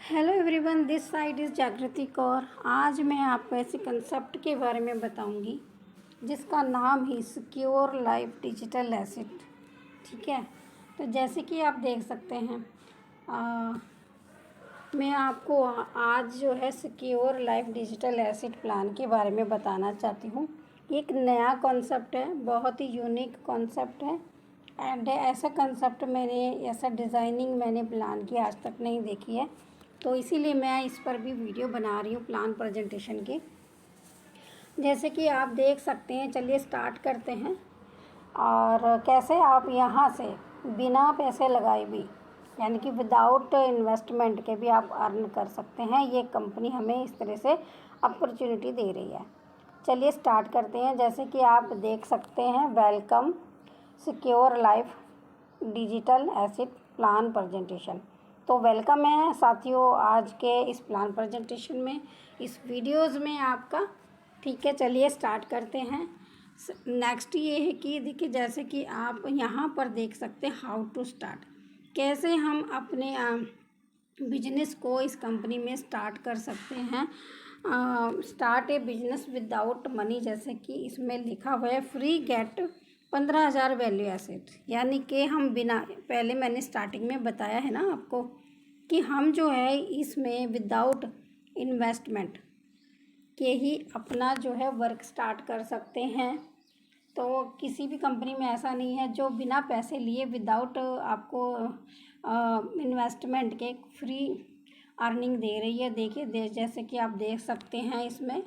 Hello everyone, this side is जागृति कौर। आज मैं आपको ऐसे कंसेप्ट के बारे में बताऊंगी जिसका नाम है सिक्योर लाइफ डिजिटल एसेट। ठीक है, तो जैसे कि आप देख सकते हैं मैं आपको आज जो है secure life digital asset plan के बारे में बताना चाहती हूँ। एक नया कॉन्सेप्ट है, बहुत ही यूनिक कॉन्सेप्ट है एंड ऐसा कंसेप्ट ऐसा डिज़ाइनिंग मैंने प्लान की आज तक नहीं देखी है, तो इसीलिए मैं इस पर भी वीडियो बना रही हूँ प्लान प्रेजेंटेशन की। जैसे कि आप देख सकते हैं, चलिए स्टार्ट करते हैं। और कैसे आप यहाँ से बिना पैसे लगाए भी, यानी कि विदाउट इन्वेस्टमेंट के भी आप अर्न कर सकते हैं। ये कंपनी हमें इस तरह से अपॉर्चुनिटी दे रही है। चलिए स्टार्ट करते हैं। जैसे कि आप देख सकते हैं, welcome secure life digital asset plan presentation. तो वेलकम है साथियों आज के इस प्लान प्रेजेंटेशन में, इस वीडियोस में आपका। ठीक है, चलिए स्टार्ट करते हैं। नेक्स्ट ये है कि देखिए, जैसे कि आप यहाँ पर देख सकते हैं हाउ टू स्टार्ट, कैसे हम अपने बिजनेस को इस कंपनी में स्टार्ट कर सकते हैं। स्टार्ट ए बिजनेस विदाउट मनी, जैसे कि इसमें लिखा हुआ है फ्री गेट 15,000 वैल्यू एसेट, यानी कि हम बिना, पहले मैंने स्टार्टिंग में बताया है ना आपको कि हम जो है इसमें विदाउट इन्वेस्टमेंट के ही अपना जो है वर्क स्टार्ट कर सकते हैं। तो किसी भी कंपनी में ऐसा नहीं है जो बिना पैसे लिए विदाउट आपको इन्वेस्टमेंट के फ्री अर्निंग दे रही है। देखिए जैसे कि आप देख सकते हैं, इसमें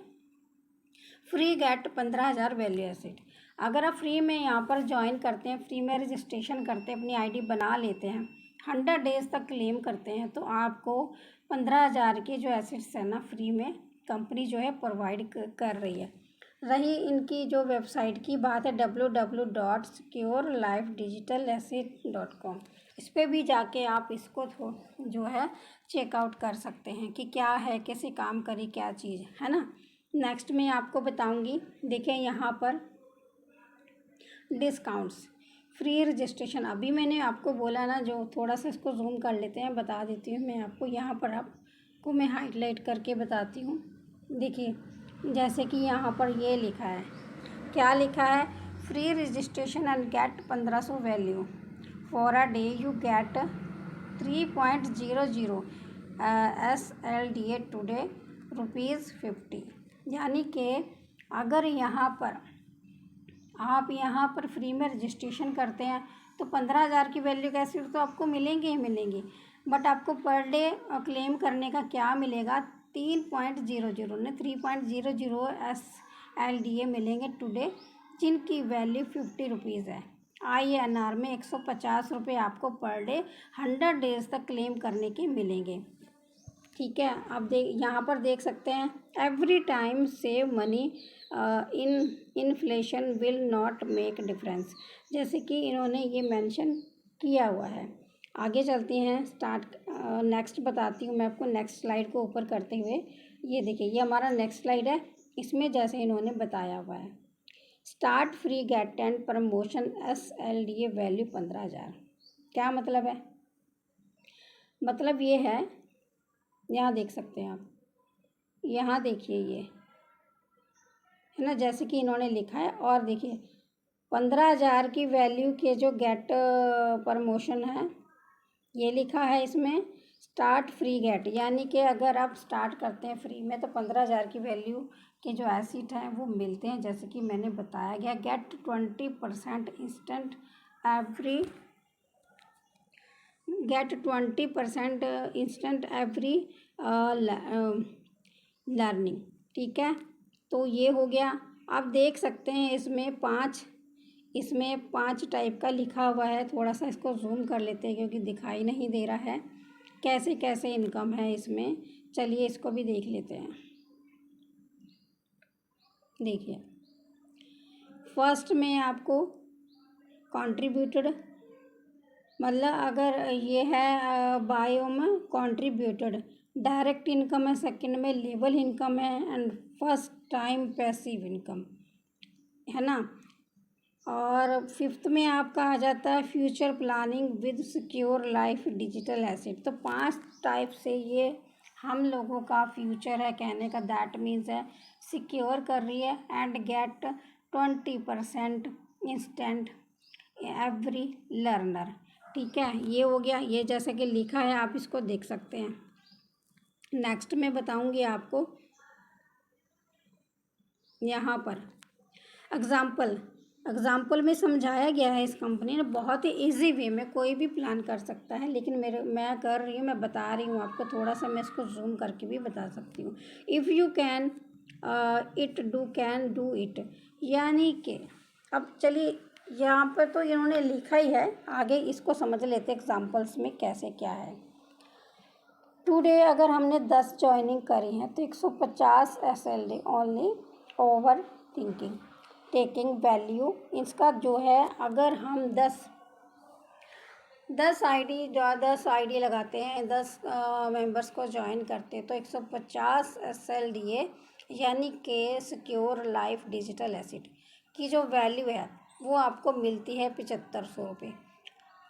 फ्री गेट 15,000 वैल्यू एसेट। अगर आप फ्री में यहाँ पर ज्वाइन करते हैं, फ्री में रजिस्ट्रेशन करते हैं, अपनी आईडी बना लेते हैं, 100 डेज़ तक क्लेम करते हैं, तो आपको 15,000 के जो एसेट्स हैं ना फ्री में कंपनी जो है प्रोवाइड कर रही है। रही इनकी जो वेबसाइट की बात है, www.secureLifeDigitalAsset.com, इस पर भी जाके आप इसको जो है चेकआउट कर सकते हैं कि क्या है, कैसे काम करी, क्या चीज़ है ना। नेक्स्ट मैं आपको बताऊंगी। देखें यहाँ पर डिस्काउंट्स, फ्री रजिस्ट्रेशन, अभी मैंने आपको बोला ना, जो थोड़ा सा इसको जूम कर लेते हैं, बता देती हूँ मैं आपको। यहाँ पर आपको मैं हाईलाइट करके बताती हूँ। देखिए जैसे कि यहाँ पर ये लिखा है, क्या लिखा है, free registration and get 1500 value for a day, you get 3.00 SLDA today ₹50। यानी कि अगर यहाँ पर आप यहाँ पर फ्री में रजिस्ट्रेशन करते हैं तो 15,000 की वैल्यू कैसे तो आपको मिलेंगी ही मिलेंगी, बट आपको पर डे क्लेम करने का क्या मिलेगा, 3.00 ने 3.00 SLDA मिलेंगे टुडे, जिनकी वैल्यू 50 रुपीज़ है। INR में 150 रुपये आपको पर डे 100 डेज़ तक क्लेम करने के मिलेंगे। ठीक है, आप यहाँ पर देख सकते हैं, every time save money in inflation will not make difference, जैसे कि इन्होंने ये मेंशन किया हुआ है। आगे चलते हैं, स्टार्ट नेक्स्ट बताती हूँ मैं आपको। नेक्स्ट स्लाइड को ऊपर करते हुए, ये देखिए, ये हमारा नेक्स्ट स्लाइड है। इसमें जैसे इन्होंने बताया हुआ है, start free get 10 promotion SLDA value 15,000। क्या मतलब है? मतलब ये है, यहाँ देख सकते हैं आप, यहाँ देखिए ये है ना, जैसे कि इन्होंने लिखा है। और देखिए 15,000 की वैल्यू के जो गेट प्रमोशन है, ये लिखा है इसमें स्टार्ट फ्री गेट, यानी कि अगर आप स्टार्ट करते हैं फ्री में तो 15,000 की वैल्यू के जो एसेट हैं वो मिलते हैं, जैसे कि मैंने बताया गया। Get 20% instant every, get 20% instant every learning. ठीक है, तो ये हो गया। आप देख सकते हैं इसमें पाँच टाइप का लिखा हुआ है। थोड़ा सा इसको जूम कर लेते हैं क्योंकि दिखाई नहीं दे रहा है कैसे कैसे इनकम है इसमें। चलिए इसको भी देख लेते हैं। देखिए फर्स्ट में आपको कंट्रीब्यूटेड, मतलब अगर ये है बायो में कंट्रीब्यूटेड, डायरेक्ट इनकम है, सेकंड में लेवल इनकम है, and first time passive income है ना। और फिफ्थ में आपका आ जाता है future planning with secure life digital asset. तो 5 टाइप से ये हम लोगों का फ्यूचर है कहने का दैट मीन्स है सिक्योर कर रही है and get 20% instant every learner. ठीक है, ये हो गया, ये जैसे कि लिखा है आप इसको देख सकते हैं। नेक्स्ट मैं बताऊंगी आपको यहाँ पर एग्ज़ाम्पल में समझाया गया है। इस कंपनी ने बहुत ही इजी वे में कोई भी प्लान कर सकता है, लेकिन मैं कर रही हूँ, मैं बता रही हूँ आपको, थोड़ा सा मैं इसको जूम करके भी बता सकती हूँ। If you can it do can do it, यानी कि अब चलिए यहाँ पर तो इन्होंने लिखा ही है, आगे इसको समझ लेते एग्जाम्पल्स में कैसे क्या है। टुडे अगर हमने 10 ज्वाइनिंग करी हैं तो 150 SLD only over thinking taking value. इसका जो है अगर हम 10 आईडी लगाते हैं, 10 मेंबर्स को ज्वाइन करते हैं तो 150 SLDA यानी कि सिक्योर लाइफ डिजिटल एसेट की जो वैल्यू है वो आपको मिलती है 7500 रुपये।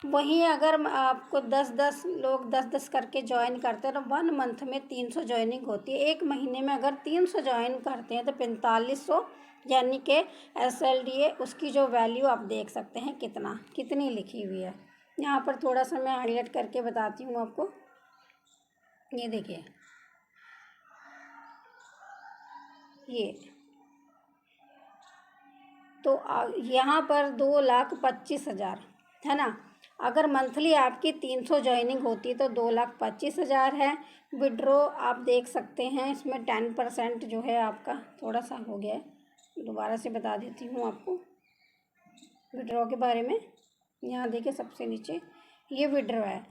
वहीं अगर आपको 10 लोग 10 करके ज्वाइन करते हैं तो 1 मंथ में 300 ज्वाइनिंग होती है। एक महीने में अगर 300 ज्वाइन करते हैं तो 4500 यानी कि SLDA उसकी जो वैल्यू आप देख सकते हैं कितनी लिखी हुई है। यहाँ पर थोड़ा सा मैं हाईलाइट करके बताती हूँ आपको। ये देखिए, ये तो यहाँ पर 2,25,000 है ना। अगर मंथली आपकी 300 ज्वाइनिंग होती है तो 2,25,000 है। विड्रॉ आप देख सकते हैं, इसमें 10% जो है आपका थोड़ा सा हो गया है, दोबारा से बता देती हूँ आपको विड्रॉ के बारे में। यहाँ देखिए सबसे नीचे ये विड्रॉ है,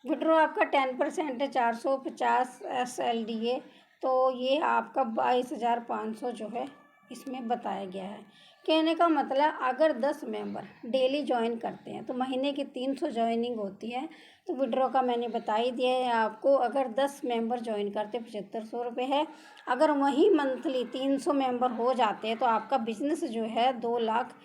विड्रॉ आपका 10% है 450 SLDA, तो ये आपका 22,500 जो है इसमें बताया गया है। कहने का मतलब अगर 10 मेंबर डेली ज्वाइन करते हैं तो महीने की 300 ज्वाइनिंग होती है, तो विड्रॉ का मैंने बता ही दिया है आपको। अगर 10 मेंबर ज्वाइन करते हैं 7500 रुपये है। अगर वही मंथली 300 मेंबर हो जाते हैं तो आपका बिजनेस जो है 2 लाख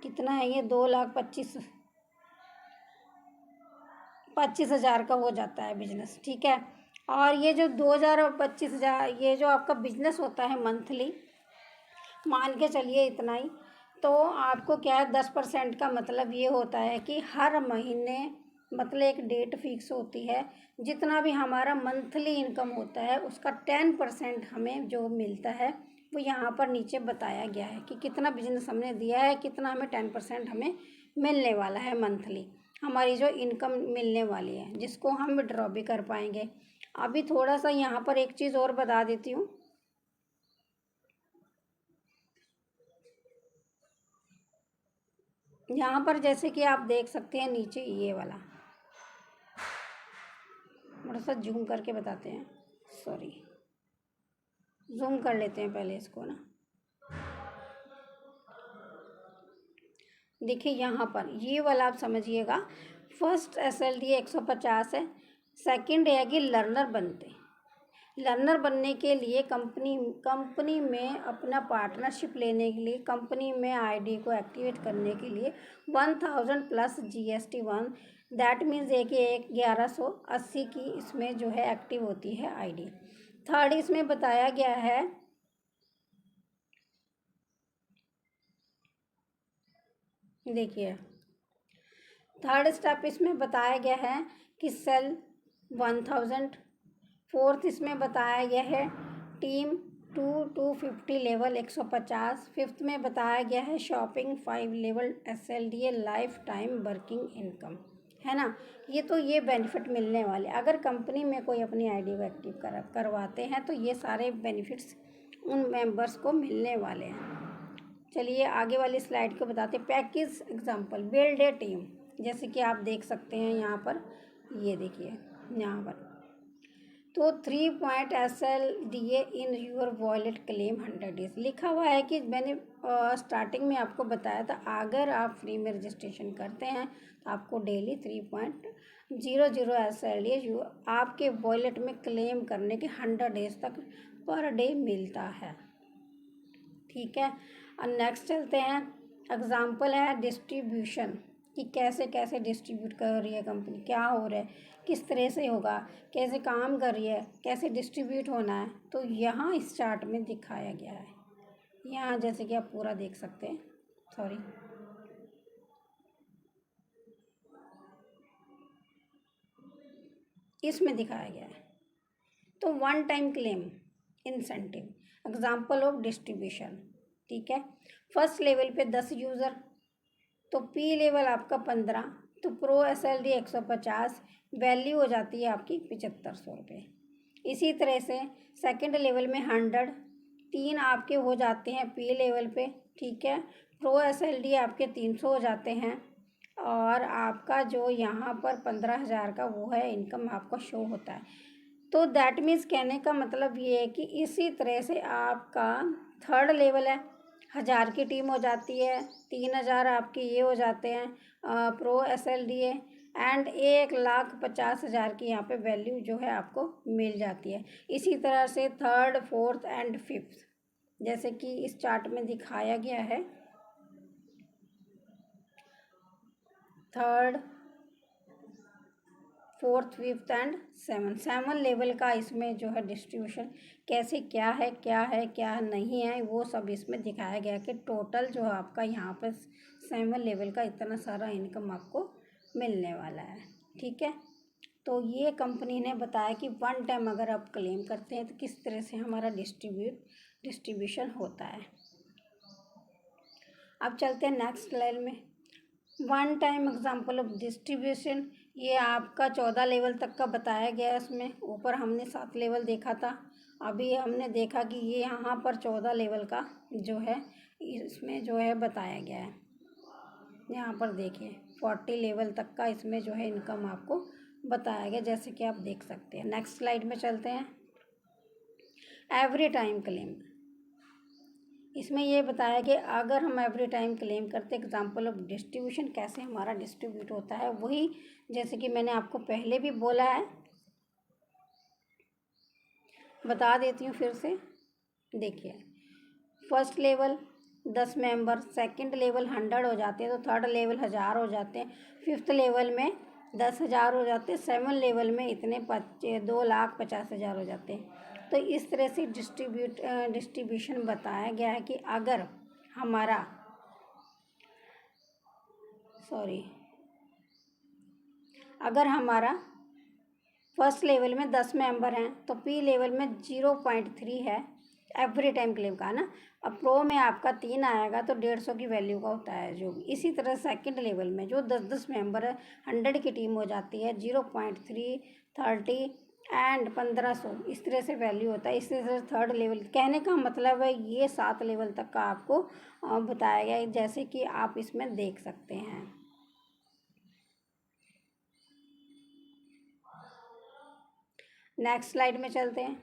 कितना है, ये 2,25,000 का हो जाता है बिजनेस। ठीक है, और ये जो 2,25,000 ये जो आपका बिजनेस होता है मंथली, मान के चलिए इतना ही, तो आपको क्या है 10% का मतलब ये होता है कि हर महीने मतलब एक डेट फिक्स होती है, जितना भी हमारा मंथली इनकम होता है उसका 10% हमें जो मिलता है वो यहाँ पर नीचे बताया गया है कि कितना बिजनेस हमने दिया है, कितना हमें 10% हमें मिलने वाला है मंथली, हमारी जो इनकम मिलने वाली है, जिसको हम विड्रॉ भी कर पाएंगे। अभी थोड़ा सा यहाँ पर एक चीज़ और बता देती हूँ। यहाँ पर जैसे कि आप देख सकते हैं नीचे ये वाला, थोड़ा सा जूम करके बताते हैं, सॉरी जूम कर लेते हैं पहले इसको ना। देखिए यहाँ पर ये वाला आप समझिएगा, फर्स्ट SLDA 150 है। सेकंड है कि लर्नर बनने के लिए कंपनी में अपना पार्टनरशिप लेने के लिए, कंपनी में आईडी को एक्टिवेट करने के लिए 1000 प्लस GST 1, दैट मीन्स एक 1180 की इसमें जो है एक्टिव होती है आईडी। थर्ड इसमें बताया गया है, देखिए थर्ड स्टेप इसमें बताया गया है कि सेल 1000। फोर्थ इसमें बताया गया है टीम 250 लेवल 150। फिफ्थ में बताया गया है shopping 5 level SLDA life time working income, है ना। ये बेनिफिट मिलने वाले, अगर कंपनी में कोई अपनी आईडी को एक्टिव करवाते हैं तो ये सारे बेनिफिट्स उन मेंबर्स को मिलने वाले हैं। चलिए आगे वाली स्लाइड को बताते हैं। Package example build a team, जैसे कि आप देख सकते हैं यहाँ पर, ये देखिए यहाँ पर, तो 3 point SLDA in your wallet claim 100 days लिखा हुआ है कि मैंने स्टार्टिंग में आपको बताया था, अगर आप फ्री में रजिस्ट्रेशन करते हैं तो आपको डेली 3.00 SLDA आपके वॉलेट में क्लेम करने के 100 डेज तक पर डे मिलता है। ठीक है, और नेक्स्ट चलते हैं। एग्जाम्पल है डिस्ट्रीब्यूशन, कि कैसे कैसे डिस्ट्रीब्यूट कर रही है कंपनी, क्या हो रहा है किस तरह से होगा, कैसे काम कर रही है, कैसे डिस्ट्रीब्यूट होना है, तो यहाँ इस चार्ट में दिखाया गया है। यहाँ जैसे कि आप पूरा देख सकते हैं, सॉरी, इसमें दिखाया गया है। तो one time claim incentive, example of distribution, ठीक है। फर्स्ट लेवल पे 10 यूज़र, तो पी लेवल आपका 15, तो प्रो SLD 150, वैल्यू हो जाती है आपकी 7500 रुपये। इसी तरह से सेकंड लेवल में 100, 3 आपके हो जाते हैं पी लेवल पे, ठीक है। प्रो SLD आपके 300 हो जाते हैं, और आपका जो यहाँ पर 15,000 का वो है इनकम आपका शो होता है। तो दैट मीन्स कहने का मतलब ये है कि इसी तरह से आपका थर्ड लेवल है, 1000 की टीम हो जाती है, 3000 आपके ये हो जाते हैं प्रो SLD है, एंड 1,50,000 की यहाँ पे वैल्यू जो है आपको मिल जाती है। इसी तरह से थर्ड, फोर्थ एंड फिफ्थ, जैसे कि इस चार्ट में दिखाया गया है, third, fourth, fifth and seven level का इसमें जो है डिस्ट्रीब्यूशन कैसे क्या है क्या नहीं है, वो सब इसमें दिखाया गया कि टोटल जो आपका यहाँ पर 7 लेवल का इतना सारा इनकम आपको मिलने वाला है, ठीक है। तो ये कंपनी ने बताया कि वन टाइम अगर आप क्लेम करते हैं तो किस तरह से हमारा डिस्ट्रीब्यूशन होता है। अब चलते हैं नेक्स्ट स्लाइड में। One time example of distribution, ये आपका 14 लेवल तक का बताया गया है। इसमें ऊपर हमने 7 लेवल देखा था, अभी हमने देखा कि ये यहाँ पर 14 लेवल का जो है इसमें जो है बताया गया है। यहाँ पर देखिए 40 लेवल तक का इसमें जो है इनकम आपको बताया गया, जैसे कि आप देख सकते हैं। नेक्स्ट स्लाइड में चलते हैं। एवरी टाइम क्लेम, इसमें ये बताया कि अगर हम एवरी टाइम क्लेम करते, एग्जाम्पल ऑफ डिस्ट्रीब्यूशन कैसे हमारा डिस्ट्रीब्यूट होता है, वही जैसे कि मैंने आपको पहले भी बोला है, बता देती हूँ फिर से। देखिए first level 10 member, second level 100 हो जाते हैं, तो थर्ड लेवल 1000 हो जाते हैं, फिफ्थ लेवल में 10,000 हो जाते हैं, 7 लेवल में इतने 2,50,000 हो जाते हैं। तो इस तरह से डिस्ट्रीब्यूशन बताया गया है कि अगर हमारा फर्स्ट लेवल में 10 मेंबर हैं तो पी लेवल में 0.3 है एवरी टाइम क्लेम का ना। अब प्रो में आपका 3 आएगा तो 150 की वैल्यू का होता है जो भी। इसी तरह सेकंड लेवल में जो 10 मेंबर है 100 की टीम हो जाती है, 0.3, 30 एंड 1500, इस तरह से वैल्यू होता है। इस तरह से थर्ड लेवल, कहने का मतलब है ये 7 लेवल तक का आपको बताया गया है, जैसे कि आप इसमें देख सकते हैं। नेक्स्ट स्लाइड में चलते हैं,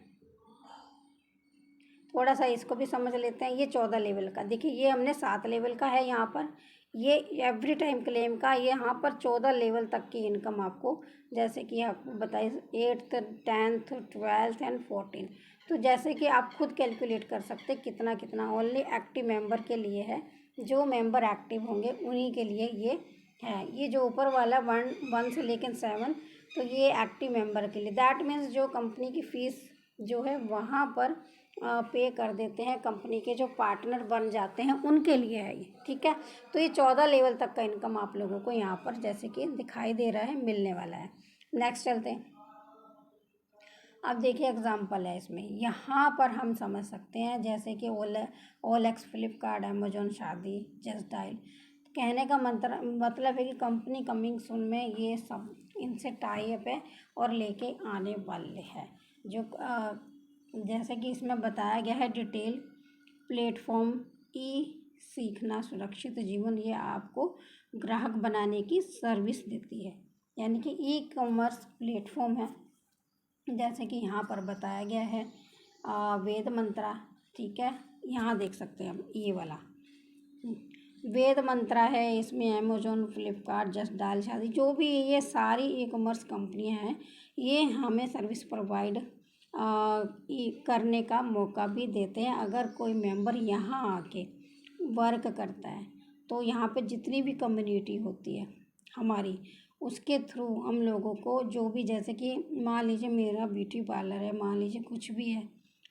थोड़ा सा इसको भी समझ लेते हैं। ये 14 लेवल का, देखिए ये हमने 7 लेवल का है यहाँ पर, ये एवरी टाइम क्लेम का ये यहाँ पर 14 लेवल तक की इनकम आपको, जैसे कि आपको बताइए 8th, 10th, 12th एंड 14। तो जैसे कि आप खुद कैलकुलेट कर सकते कितना कितना ओनली एक्टिव मेंबर के लिए है, जो मेंबर एक्टिव होंगे उन्हीं के लिए ये है। ये जो ऊपर वाला 1 से लेकर 7, तो ये एक्टिव मेंबर के लिए, दैट मीन्स जो कंपनी की फ़ीस जो है वहाँ पर पे कर देते हैं, कंपनी के जो पार्टनर बन जाते हैं उनके लिए है ये, ठीक है। तो ये 14 लेवल तक का इनकम आप लोगों को यहाँ पर जैसे कि दिखाई दे रहा है मिलने वाला है। नेक्स्ट चलते हैं। अब देखिए एग्जांपल है इसमें, यहाँ पर हम समझ सकते हैं जैसे कि OLX, फ्लिपकार्ट, अमेजोन, शादी, जस्ट डायल। कहने का मतलब है कि कंपनी कमिंग सून में ये सब इनसे टाई अप है और लेके आने वाले हैं। जो जैसे कि इसमें बताया गया है डिटेल प्लेटफॉर्म सीखना सुरक्षित जीवन, ये आपको ग्राहक बनाने की सर्विस देती है, यानी कि ई-कॉमर्स प्लेटफॉर्म है। जैसे कि यहाँ पर बताया गया है वेद मंत्रा, ठीक है, यहाँ देख सकते हैं हम ये वाला वेद मंत्रा है, इसमें अमेजोन, फ्लिपकार्ट, जस्ट डायल, शादी, जो भी ये सारी ई-कॉमर्स कंपनियाँ हैं, ये हमें सर्विस प्रोवाइड करने का मौका भी देते हैं। अगर कोई मेंबर यहाँ आके वर्क करता है तो यहाँ पे जितनी भी कम्युनिटी होती है हमारी, उसके थ्रू हम लोगों को जो भी, जैसे कि मान लीजिए मेरा ब्यूटी पार्लर है, मान लीजिए कुछ भी है,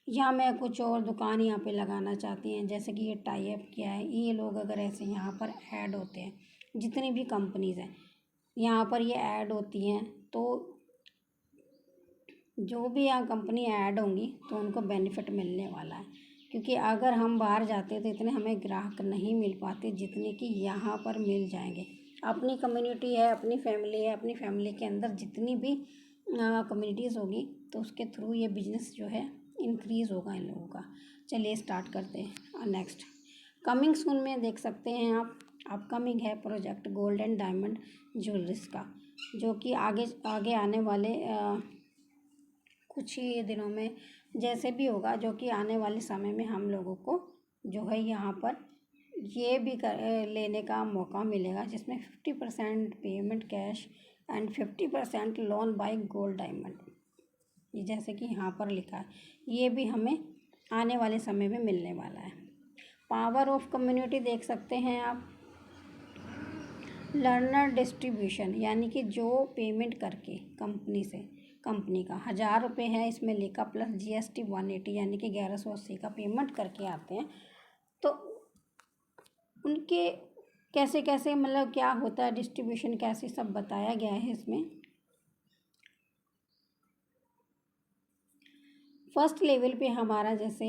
या मैं कुछ और दुकान यहाँ पे लगाना चाहती हैं, जैसे कि ये टाई अप किया है, ये लोग अगर ऐसे यहाँ पर ऐड होते हैं, जितनी भी कंपनीज़ हैं यहाँ पर ये ऐड होती हैं, तो जो भी यहाँ कंपनी ऐड होंगी तो उनको बेनिफिट मिलने वाला है। क्योंकि अगर हम बाहर जाते तो इतने हमें ग्राहक नहीं मिल पाते जितने कि यहाँ पर मिल जाएंगे। अपनी कम्युनिटी है, अपनी फैमिली है, अपनी फैमिली के अंदर जितनी भी कम्युनिटीज़ होगी तो उसके थ्रू ये बिजनेस जो है इंक्रीज़ होगा इन लोगों का। चलिए स्टार्ट करते हैं। और नेक्स्ट कमिंग सून में देख सकते हैं आप, अपकमिंग है project gold and diamond jewelleries का, जो कि आगे आगे आने वाले कुछ ही दिनों में जैसे भी होगा, जो कि आने वाले समय में हम लोगों को जो है यहाँ पर ये भी लेने का मौका मिलेगा, जिसमें 50% payment cash and 50% loan by gold diamond, ये जैसे कि यहाँ पर लिखा है, ये भी हमें आने वाले समय में मिलने वाला है। पावर ऑफ कम्युनिटी देख सकते हैं आप, लर्नर डिस्ट्रीब्यूशन, यानी कि जो पेमेंट करके कंपनी का 1000 रुपये है इसमें लिखा प्लस GST 180 यानी कि 1180 का पेमेंट करके आते हैं, तो उनके कैसे कैसे मतलब क्या होता है डिस्ट्रीब्यूशन कैसे, सब बताया गया है इसमें। फर्स्ट लेवल पे हमारा जैसे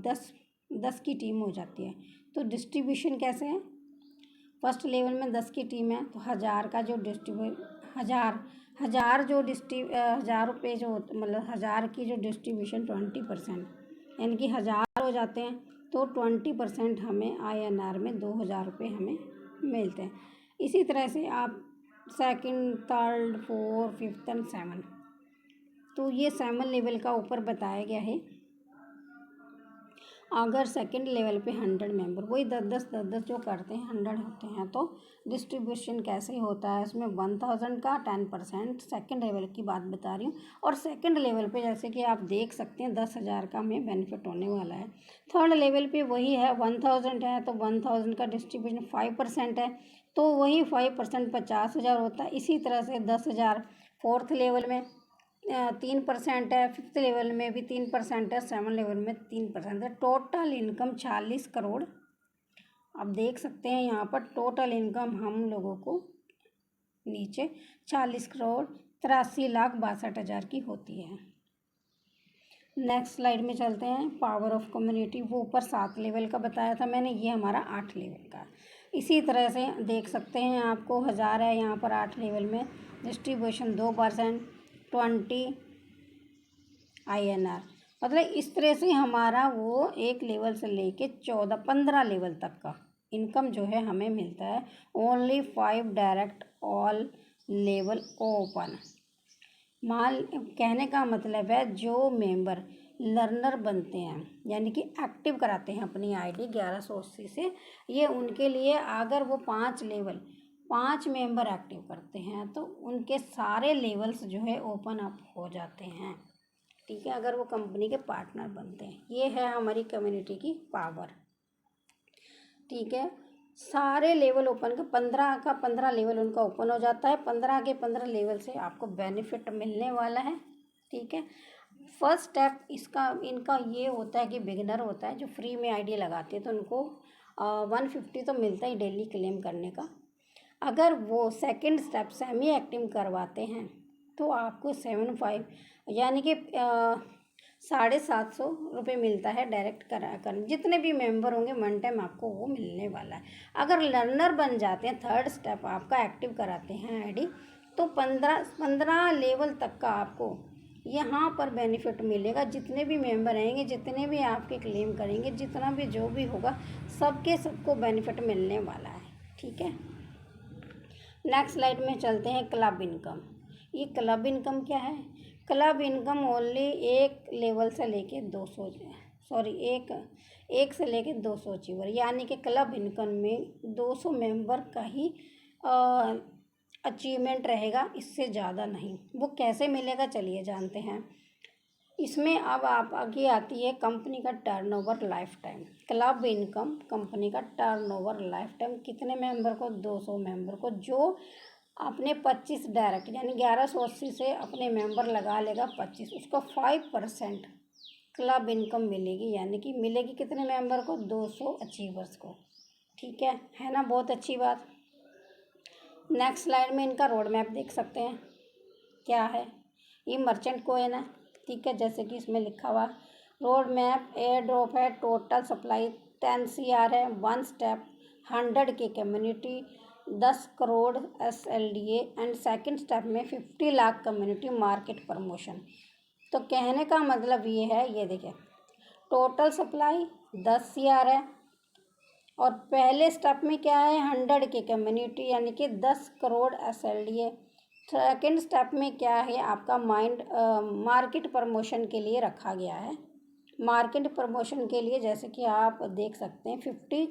10 की टीम हो जाती है, तो डिस्ट्रीब्यूशन कैसे है, फर्स्ट लेवल में 10 की टीम है तो 1000 का जो हज़ार जो 1000 रुपये जो मतलब 1000 की जो डिस्ट्रीब्यूशन 20%, यानी कि 1000 हो जाते हैं तो 20% हमें INR में 2000 रुपये हमें मिलते हैं। इसी तरह से आप second, third, fourth, fifth and 7, तो ये 7 लेवल का ऊपर बताया गया है। अगर सेकंड लेवल पे 100 मेंबर, वही 10 जो करते हैं 100 होते हैं, तो डिस्ट्रीब्यूशन कैसे होता है उसमें 1000 का 10%, सेकंड लेवल की बात बता रही हूँ। और सेकंड लेवल पे जैसे कि आप देख सकते हैं 10,000 का हमें बेनिफिट होने वाला है। थर्ड लेवल पे वही है 1000 है तो 1000 का डिस्ट्रीब्यूशन 5% है, तो वही 5% 50,000 होता है। इसी तरह से 10,000 फोर्थ लेवल में 3% है, फिफ्थ लेवल में भी 3% है, 7 लेवल में 3% है। Total income 40 crore. आप देख सकते हैं यहाँ पर टोटल इनकम हम लोगों को नीचे 40,83,62,6000 की होती है। नेक्स्ट स्लाइड में चलते हैं। पावर ऑफ कम्युनिटी, वो ऊपर 7 लेवल का बताया था मैंने, ये हमारा 8 लेवल का। इसी तरह से देख सकते हैं आपको 1000 है यहाँ पर 8 लेवल में, डिस्ट्रीब्यूशन 2%, 20 INR, मतलब इस तरह से हमारा वो एक लेवल से लेके 15 लेवल तक का इनकम जो है हमें मिलता है। Only 5 direct all level open. कहने का मतलब है जो मेंबर लर्नर बनते हैं यानी कि एक्टिव कराते हैं अपनी ID 1180 से, ये उनके लिए अगर वो 5 मेंबर एक्टिव करते हैं तो उनके सारे लेवल्स जो है ओपन अप हो जाते हैं। ठीक है, अगर वो कंपनी के पार्टनर बनते हैं। ये है हमारी कम्युनिटी की पावर। ठीक है, सारे लेवल ओपन का 15 लेवल उनका ओपन हो जाता है। 15 के 15 लेवल से आपको बेनिफिट मिलने वाला है। ठीक है, फर्स्ट स्टेप इनका ये होता है कि बिगिनर होता है जो फ्री में ID लगाते हैं तो उनको 150 तो मिलता ही डेली क्लेम करने का। अगर वो सेकंड स्टेप सेमी एक्टिव करवाते हैं तो आपको 75 यानी कि 750 रुपये मिलता है डायरेक्ट कर जितने भी मेंबर होंगे वन टाइम आपको वो मिलने वाला है। अगर लर्नर बन जाते हैं, थर्ड स्टेप आपका एक्टिव कराते हैं ID, तो 15 लेवल तक का आपको यहाँ पर बेनिफिट मिलेगा। जितने भी मेंबर आएंगे, जितने भी आपके क्लेम करेंगे, जितना भी जो भी होगा, सबको बेनिफिट मिलने वाला है। ठीक है, नेक्स्ट स्लाइड में चलते हैं। Club income. ये क्लब इनकम क्या है? क्लब इनकम ओनली एक लेवल से लेके 200 एक से लेके 200 अचीवर, यानी कि क्लब इनकम में 200 मेंबर का ही अचीवमेंट रहेगा, इससे ज़्यादा नहीं। वो कैसे मिलेगा चलिए जानते हैं। इसमें अब आप आगे आती है कंपनी का turnover life time. Club income company का टर्नओवर लाइफ टाइम कितने मेंबर को? 200 मेंबर को, जो अपने 25 डायरेक्ट यानी 1180 से अपने मेंबर लगा लेगा 25, उसको 5% क्लब इनकम मिलेगी, यानी कि मिलेगी कितने मेंबर को, 200 अचीवर्स को। ठीक है ना, बहुत अच्छी बात। नेक्स्ट स्लाइड में इनका रोड मैप देख सकते हैं क्या है। ये मर्चेंट कॉइन है, ठीक है, जैसे कि इसमें लिखा हुआ रोड मैप एयर ड्रॉप है, टोटल सप्लाई 10 CR है, 1 स्टेप 100 की community 10 crore SLDA and second step में 50 लाख कम्युनिटी मार्केट प्रमोशन। तो कहने का मतलब ये है, ये देखिए टोटल सप्लाई 10 CR है और पहले स्टेप में क्या है 100 की कम्युनिटी यानी कि 10 करोड़ SLDA। सेकेंड स्टेप में क्या है आपका मार्केट प्रमोशन के लिए रखा गया है। मार्केट प्रमोशन के लिए जैसे कि आप देख सकते हैं 50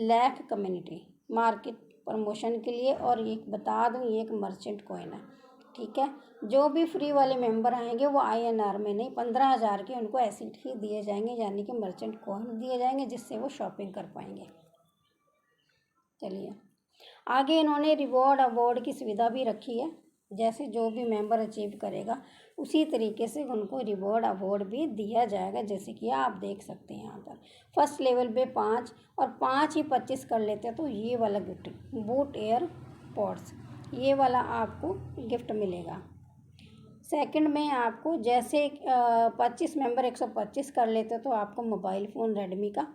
लाख कम्युनिटी मार्केट प्रमोशन के लिए। और एक बता दूं ये एक मर्चेंट कॉइन है, ठीक है। जो भी फ्री वाले मेंबर आएंगे वो INR में नहीं 15,000 के उनको एसिड ही दिए जाएंगे, यानी कि मर्चेंट कॉइन दिए जाएंगे जिससे वो शॉपिंग कर पाएंगे। चलिए आगे इन्होंने रिवॉर्ड अवार्ड की सुविधा भी रखी है, जैसे जो भी मेंबर अचीव करेगा उसी तरीके से उनको रिवॉर्ड अवार्ड भी दिया जाएगा, जैसे कि आप देख सकते हैं यहाँ पर। फर्स्ट लेवल पे 5 और 5 ही 25 कर लेते हैं तो ये वाला गिफ्ट बूट एयर पॉड्स ये वाला आपको गिफ्ट मिलेगा। सेकंड में आपको जैसे 25 मेंबर 125 कर लेते तो आपको मोबाइल फ़ोन रेडमी का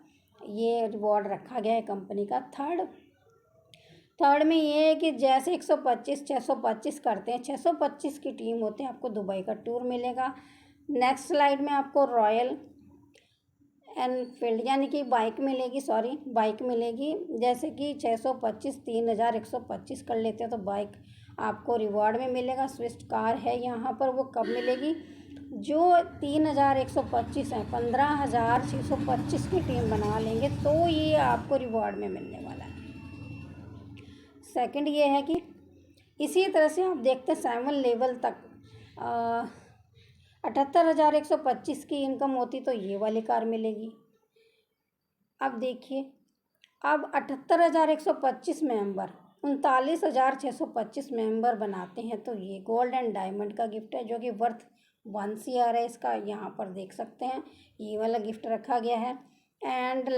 ये रिवॉर्ड रखा गया है कंपनी का। थर्ड में ये है कि जैसे 125 625 करते हैं, 625 की टीम होते हैं, आपको दुबई का टूर मिलेगा। नेक्स्ट स्लाइड में आपको रॉयल एनफील्ड यानी कि बाइक मिलेगी। जैसे कि 625 3125 कर लेते हैं तो बाइक आपको रिवॉर्ड में मिलेगा। स्विफ्ट कार है यहाँ पर, वो कब मिलेगी, जो 3125 है 15,625 की टीम बना लेंगे तो ये आपको रिवॉर्ड में मिलने वाला है। सेकंड ये है कि इसी तरह से आप देखते हैं 7 लेवल तक 78,125 की इनकम होती तो ये वाली कार मिलेगी। अब देखिए अब 78,125 मेंबर 39,625 मेंबर बनाते हैं तो ये गोल्ड एंड डायमंड का गिफ्ट है जो कि वर्थ 1 CR है। इसका यहाँ पर देख सकते हैं ये वाला गिफ्ट रखा गया है। एंड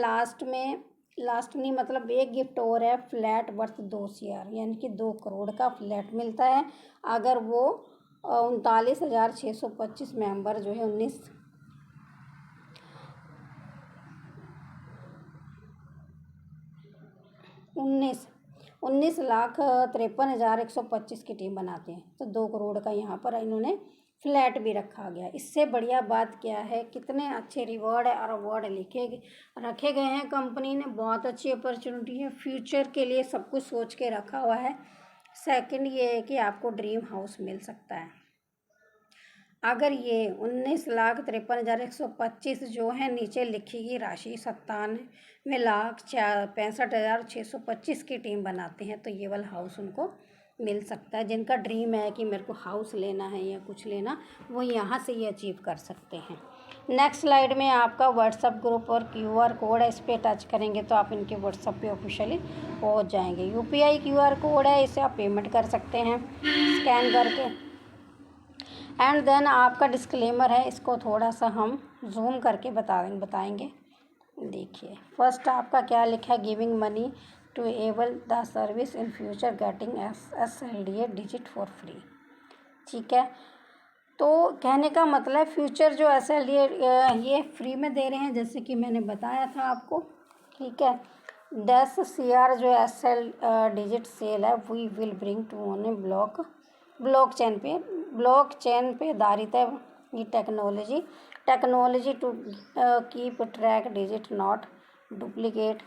लास्ट नहीं मतलब एक गिफ्ट और है, फ्लैट वर्थ 2 CR यानी कि 2 करोड़ का फ्लैट मिलता है अगर वो 39,625 मेंबर जो है 19,53,125 की टीम बनाते हैं तो 2 करोड़ का यहाँ पर इन्होंने फ्लैट भी रखा गया। इससे बढ़िया बात क्या है, कितने अच्छे रिवॉर्ड और अवार्ड रखे गए हैं। कंपनी ने बहुत अच्छी अपॉर्चुनिटी है, फ्यूचर के लिए सब कुछ सोच के रखा हुआ है। सेकंड ये है कि आपको ड्रीम हाउस मिल सकता है अगर ये 19,53,125 जो है नीचे लिखी गई राशि 97,65,625 की टीम बनाते हैं तो ये वाला हाउस उनको मिल सकता है। जिनका ड्रीम है कि मेरे को हाउस लेना है या कुछ लेना, वो यहाँ से ये अचीव कर सकते हैं। नेक्स्ट स्लाइड में आपका व्हाट्सअप ग्रुप और QR कोड है, इस पर टच करेंगे तो आप इनके व्हाट्सअप पे ऑफिशियली पहुँच जाएंगे। UPI QR कोड है, इसे आप पेमेंट कर सकते हैं स्कैन करके। एंड देन आपका डिस्क्लेमर है, इसको थोड़ा सा हम जूम करके बताएंगे। देखिए फर्स्ट आपका क्या लिखा है, giving money to able the service in future getting SLDA digit for free. ठीक है, तो कहने का मतलब फ्यूचर जो SLDA ये फ्री में दे रहे हैं, जैसे कि मैंने बताया था आपको। ठीक है, 10 CR जो SL डिजिट सेल है we will bring to on blockchain पे आधारित है ये technology to keep track digit not duplicate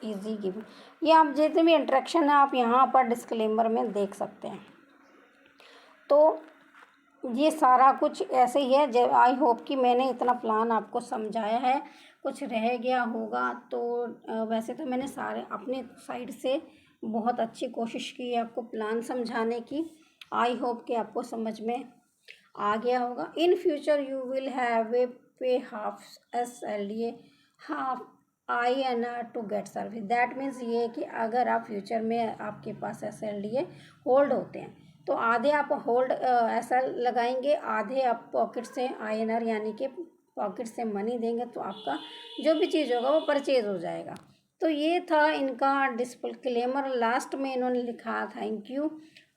easy giving. ये आप जितने भी इंट्रैक्शन है आप यहाँ पर डिस्क्लेमर में देख सकते हैं। तो ये सारा कुछ ऐसे ही है। आई होप कि मैंने इतना प्लान आपको समझाया है, कुछ रह गया होगा तो वैसे तो मैंने सारे अपने साइड से बहुत अच्छी कोशिश की है आपको प्लान समझाने की। आई होप कि आपको समझ में आ गया होगा। In future you will have a pay half SLDA half INR to get service. That means ये है कि अगर आप फ्यूचर में आपके पास SLDA होल्ड होते हैं तो आधे आप होल्ड ऐसा लगाएंगे, आधे आप पॉकेट से INR यानी कि पॉकेट से मनी देंगे तो आपका जो भी चीज़ होगा वो परचेज हो जाएगा। तो ये था इनका डिस्क्लेमर। लास्ट में इन्होंने लिखा थैंक यू।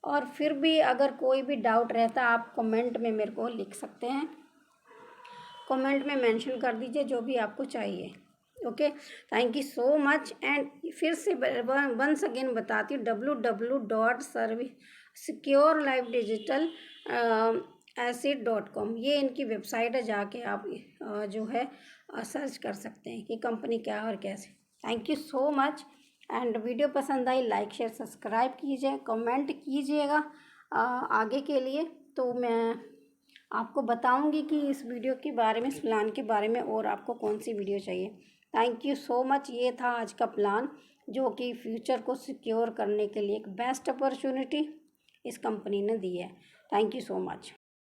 और फिर भी अगर कोई भी डाउट रहता आप कमेंट में मेरे को लिख सकते हैं, कमेंट में मेंशन कर दीजिए जो भी आपको चाहिए। Okay, thank you so much. And फिर से वंस अगेन बताती हूँ, www.securelifedigital-asset.com ये इनकी वेबसाइट है, जाके आप जो है सर्च कर सकते हैं कि कंपनी क्या है और कैसे। Thank you so much. And video पसंद आई लाइक शेयर सब्सक्राइब कीजिए, कमेंट कीजिएगा आगे के लिए। तो मैं आपको बताऊंगी कि इस वीडियो के बारे में, इस प्लान के बारे में और आपको कौन सी वीडियो चाहिए। Thank you so much. ये था आज का प्लान जो कि फ्यूचर को सिक्योर करने के लिए एक बेस्ट अपॉर्चुनिटी इस कंपनी ने दी है। Thank you so much.